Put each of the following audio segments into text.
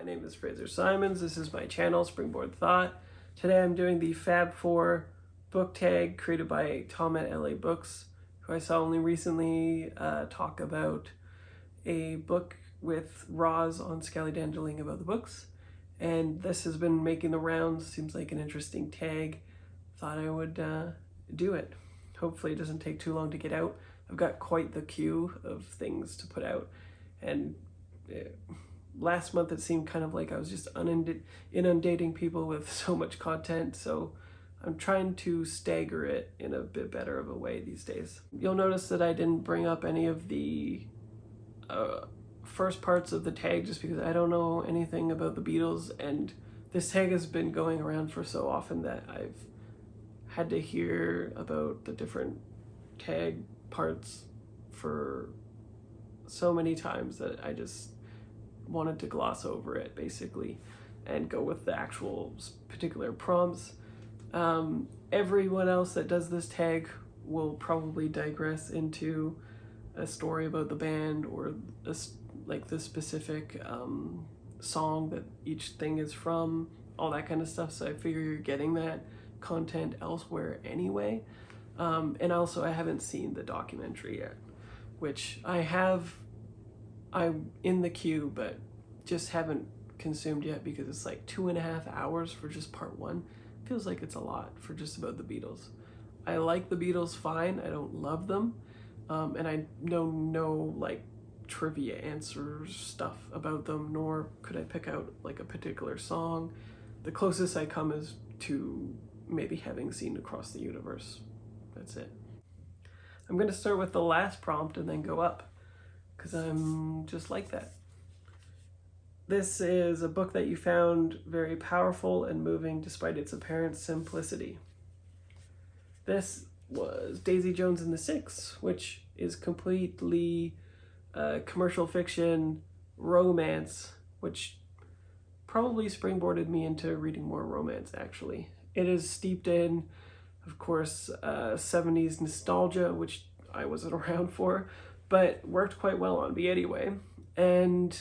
name is Fraser Simons. This is my channel, Springboard Thought. Today I'm doing the Fab Four Book Tag created by Tom at LA Books, who I saw only recently talk about a book with Roz on Scallydandling about the books. And this has been making the rounds. Seems like an interesting tag. Thought I would do it. Hopefully it doesn't take too long to get out. I've got quite the queue of things to put out. And last month it seemed kind of like I was just inundating people with so much content, so I'm trying to stagger it in a bit better of a way these days. You'll notice that I didn't bring up any of the first parts of the tag just because I don't know anything about the Beatles, and this tag has been going around for so often that I've had to hear about the different tag parts for so many times that I just wanted to gloss over it basically and go with the actual particular prompts. Everyone else that does this tag will probably digress into a story about the band or like the specific song that each thing is from, all that kind of stuff. So I figure you're getting that content elsewhere anyway. And also I haven't seen the documentary yet, which I'm in the queue, but just haven't consumed yet because it's like 2.5 hours for just part one. Feels like it's a lot for just about the Beatles. I like the Beatles fine. I don't love them. And I know no like trivia answers stuff about them, nor could I pick out like a particular song. The closest I come is to maybe having seen Across the Universe. That's it. I'm going to start with the last prompt and then go up, because I'm just like that. This is a book that you found very powerful and moving despite its apparent simplicity. This was Daisy Jones and the Six, which is completely commercial fiction romance, which probably springboarded me into reading more romance, actually. It is steeped in, of course, 70s nostalgia, which I wasn't around for, but worked quite well on me anyway. And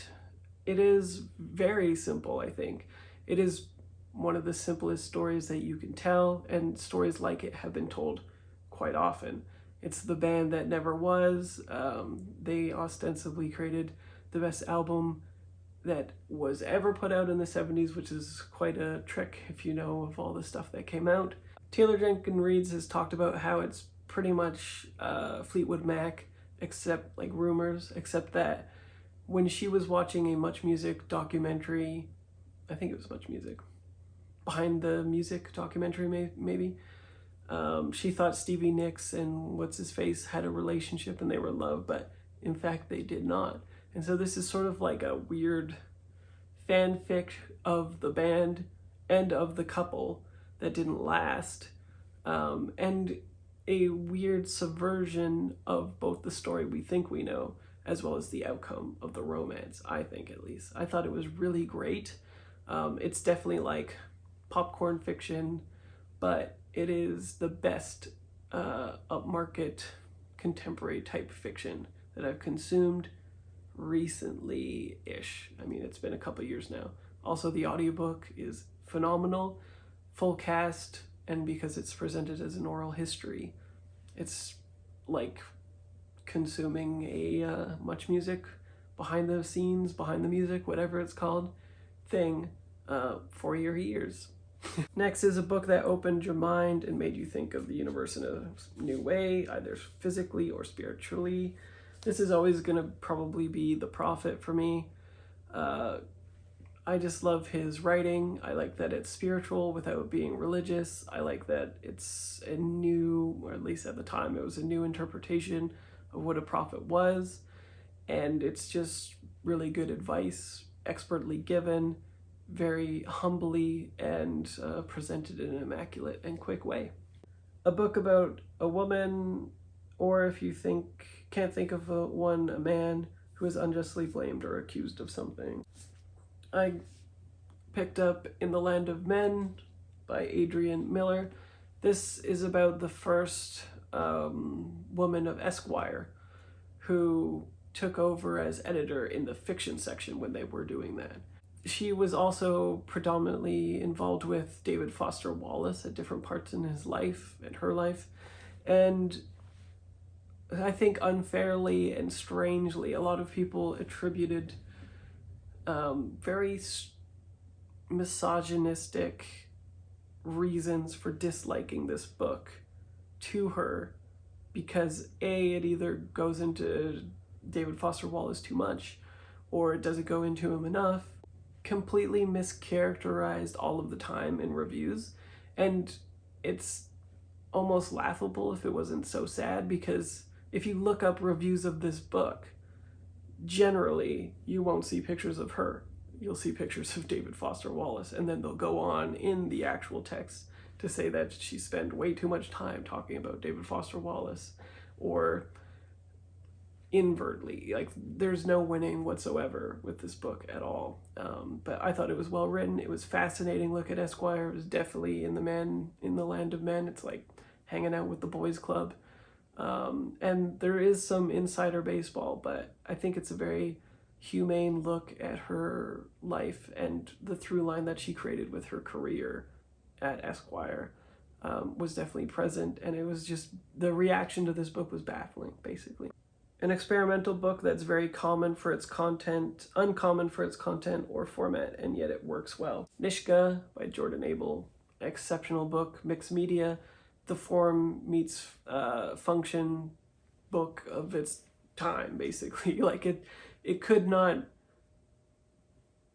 it is very simple, I think. It is one of the simplest stories that you can tell, and stories like it have been told quite often. It's the band that never was. They ostensibly created the best album that was ever put out in the 70s, which is quite a trick if you know of all the stuff that came out. Taylor Jenkins Reid has talked about how it's pretty much Fleetwood Mac, except like Rumors, except that when she was watching a Much Music documentary, I think it was Much Music, Behind the Music documentary maybe, she thought Stevie Nicks and what's-his-face had a relationship and they were in love, but in fact they did not. And so this is sort of like a weird fanfic of the band and of the couple that didn't last, and a weird subversion of both the story we think we know as well as the outcome of the romance, I think at least. I thought it was really great. It's definitely like popcorn fiction, but it is the best upmarket contemporary type fiction that I've consumed recently-ish. I mean, it's been a couple years now. Also, the audiobook is phenomenal, full cast, and because it's presented as an oral history, it's like consuming a Much Music, behind the scenes, behind the music, whatever it's called, thing for your ears. Next is a book that opened your mind and made you think of the universe in a new way, either physically or spiritually. This is always going to probably be The Prophet for me. I just love his writing. I like that it's spiritual without being religious. I like that it's a new, or at least at the time, it was a new interpretation of what a prophet was. And it's just really good advice, expertly given, very humbly, and presented in an immaculate and quick way. A book about a woman, or if you can't think of a man who is unjustly blamed or accused of something. I picked up In the Land of Men by Adrian Miller. This is about the first woman of Esquire who took over as editor in the fiction section when they were doing that. She was also predominantly involved with David Foster Wallace at different parts in his life and her life. And I think unfairly and strangely, a lot of people attributed very misogynistic reasons for disliking this book to her, because A, it either goes into David Foster Wallace too much, or it doesn't go into him enough, completely mischaracterized all of the time in reviews. And it's almost laughable if it wasn't so sad, because if you look up reviews of this book, generally you won't see pictures of her. You'll see pictures of David Foster Wallace, and then they'll go on in the actual text to say that she spent way too much time talking about David Foster Wallace, or invertly. Like, there's no winning whatsoever with this book at all. But I thought it was well written. It was fascinating look at Esquire. It was definitely in the land of men. It's like hanging out with the boys club. And there is some insider baseball, but I think it's a very humane look at her life and the through line that she created with her career at Esquire was definitely present. And it was just, the reaction to this book was baffling, basically. An experimental book that's very common for its content, uncommon for its content or format, and yet it works well. Nishka by Jordan Abel, exceptional book, mixed media, the form meets function book of its time, basically. Like, it could not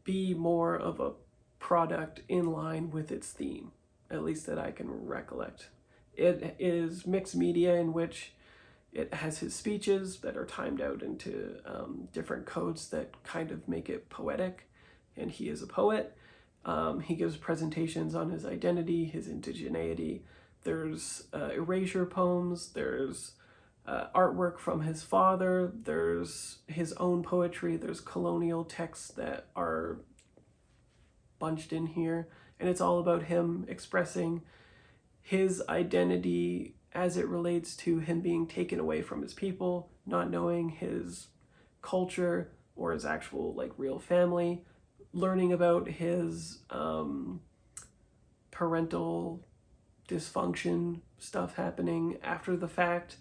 be more of a product in line with its theme, at least that I can recollect. It is mixed media in which it has his speeches that are timed out into different codes that kind of make it poetic, and he is a poet. He gives presentations on his identity, his indigeneity. There's erasure poems, there's artwork from his father, there's his own poetry, there's colonial texts that are bunched in here, and it's all about him expressing his identity as it relates to him being taken away from his people, not knowing his culture or his actual, like, real family, learning about his parental dysfunction stuff happening after the fact,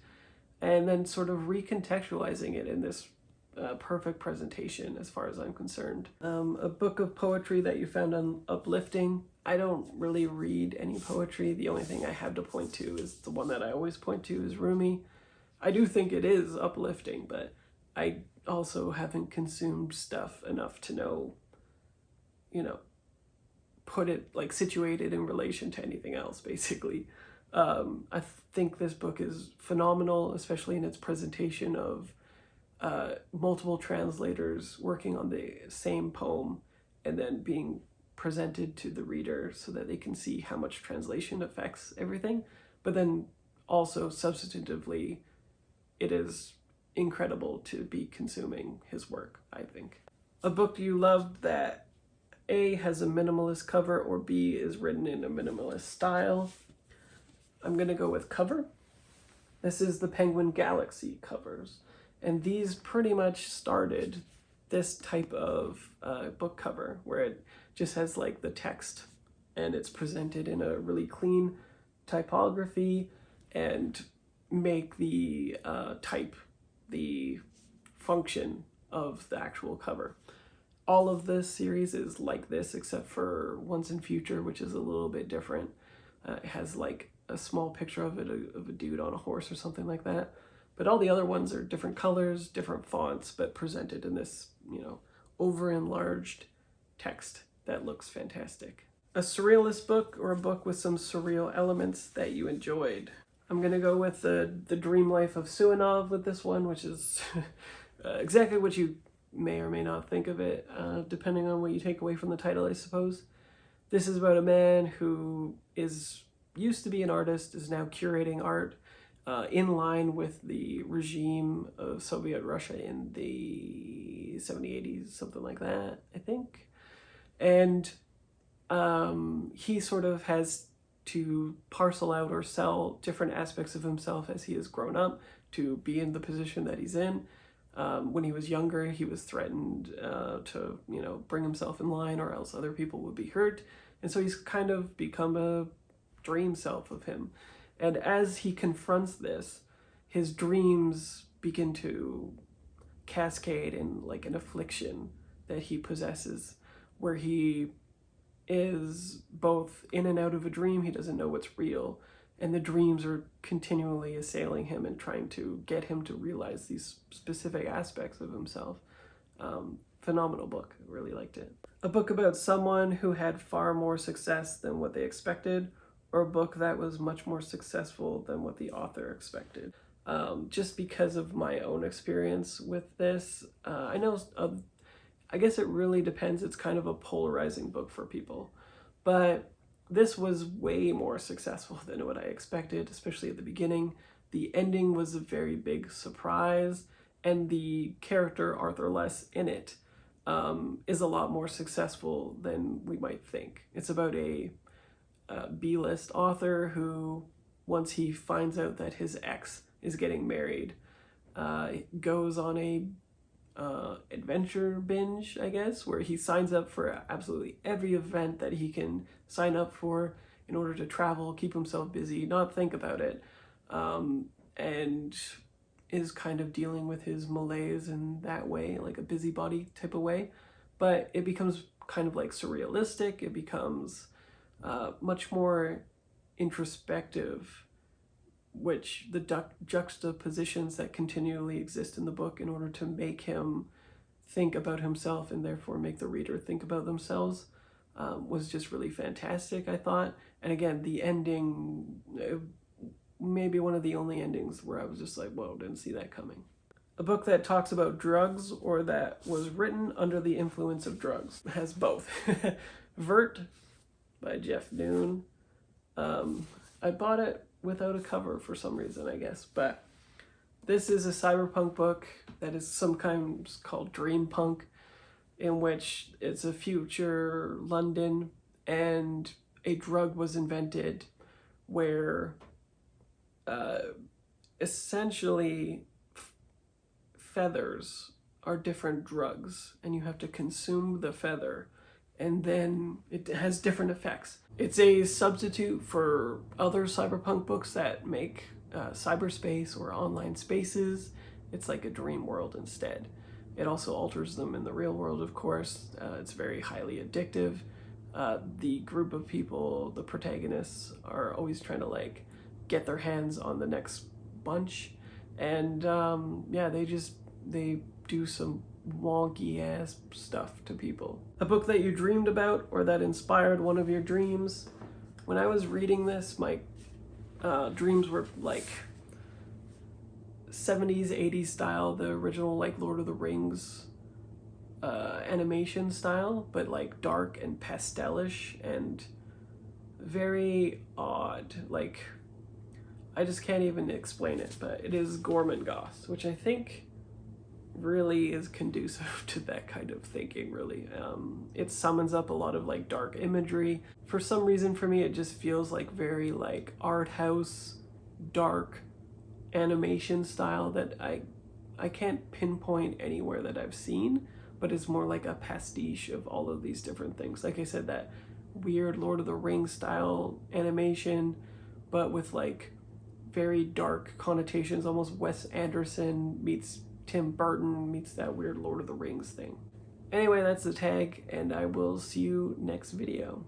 and then sort of recontextualizing it in this perfect presentation, as far as I'm concerned. A book of poetry that you found uplifting. I don't really read any poetry. The only thing I have to point to is the one that I always point to is Roomie. I do think it is uplifting, but I also haven't consumed stuff enough to know, put it, like, situated in relation to anything else, basically. I think this book is phenomenal, especially in its presentation of multiple translators working on the same poem and then being presented to the reader so that they can see how much translation affects everything. But then also substantively, it is incredible to be consuming his work, I think. A book you loved that A, has a minimalist cover, or B, is written in a minimalist style. I'm gonna go with cover. This is the Penguin Galaxy covers, and these pretty much started this type of book cover, where it just has, like, the text and it's presented in a really clean typography, and make the type the function of the actual cover. All of this series is like this, except for Once and Future, which is a little bit different. It has, like, a small picture of a dude on a horse or something like that. But all the other ones are different colors, different fonts, but presented in this, over-enlarged text that looks fantastic. A surrealist book, or a book with some surreal elements that you enjoyed. I'm gonna go with the Dream Life of Suanov with this one, which is exactly what you may or may not think of it, depending on what you take away from the title, I suppose. This is about a man who used to be an artist, is now curating art in line with the regime of Soviet Russia in the 70s, 80s, something like that, I think. And he sort of has to parcel out or sell different aspects of himself as he has grown up to be in the position that he's in. When he was younger, he was threatened to, bring himself in line or else other people would be hurt. And so he's kind of become a dream self of him. And as he confronts this, his dreams begin to cascade in like an affliction that he possesses, where he is both in and out of a dream. He doesn't know what's real, and the dreams are continually assailing him and trying to get him to realize these specific aspects of himself. Phenomenal book. I really liked it. A book about someone who had far more success than what they expected, or a book that was much more successful than what the author expected. Just because of my own experience with this, I know, I guess it really depends. It's kind of a polarizing book for people, but this was way more successful than what I expected, especially at the beginning. The ending was a very big surprise, and the character Arthur Less in it is a lot more successful than we might think. It's about a B-list author who, once he finds out that his ex is getting married, goes on a adventure binge, I guess, where he signs up for absolutely every event that he can sign up for in order to travel, keep himself busy, not think about it, and is kind of dealing with his malaise in that way, like a busybody type of way. But it becomes kind of like surrealistic. It becomes much more introspective, which the juxtapositions that continually exist in the book in order to make him think about himself and therefore make the reader think about themselves was just really fantastic, I thought. And again, the ending, maybe one of the only endings where I was just like, whoa, didn't see that coming. A book that talks about drugs or that was written under the influence of drugs. It has both. Vert by Jeff Noon. I bought it without a cover for some reason, I guess, but this is a cyberpunk book that is sometimes called dream punk, in which it's a future London and a drug was invented where essentially feathers are different drugs, and you have to consume the feather, and then it has different effects. It's a substitute for other cyberpunk books that make cyberspace or online spaces. It's like a dream world instead. It also alters them in the real world, of course. It's very highly addictive. The group of people, the protagonists, are always trying to like get their hands on the next bunch. And yeah, they do some wonky ass stuff to people. A book that you dreamed about or that inspired one of your dreams. When I was reading this, my dreams were like 70s, 80s style, the original like Lord of the Rings animation style, but like dark and pastelish and very odd. Like, I just can't even explain it, but it is Gormenghast, which I think really is conducive to that kind of thinking, really. It summons up a lot of like dark imagery. For some reason, for me, it just feels like very like art house, dark animation style that I can't pinpoint anywhere that I've seen, but it's more like a pastiche of all of these different things. Like I said, that weird Lord of the Rings style animation, but with like very dark connotations, almost Wes Anderson meets Tim Burton meets that weird Lord of the Rings thing. Anyway, that's the tag, and I will see you next video.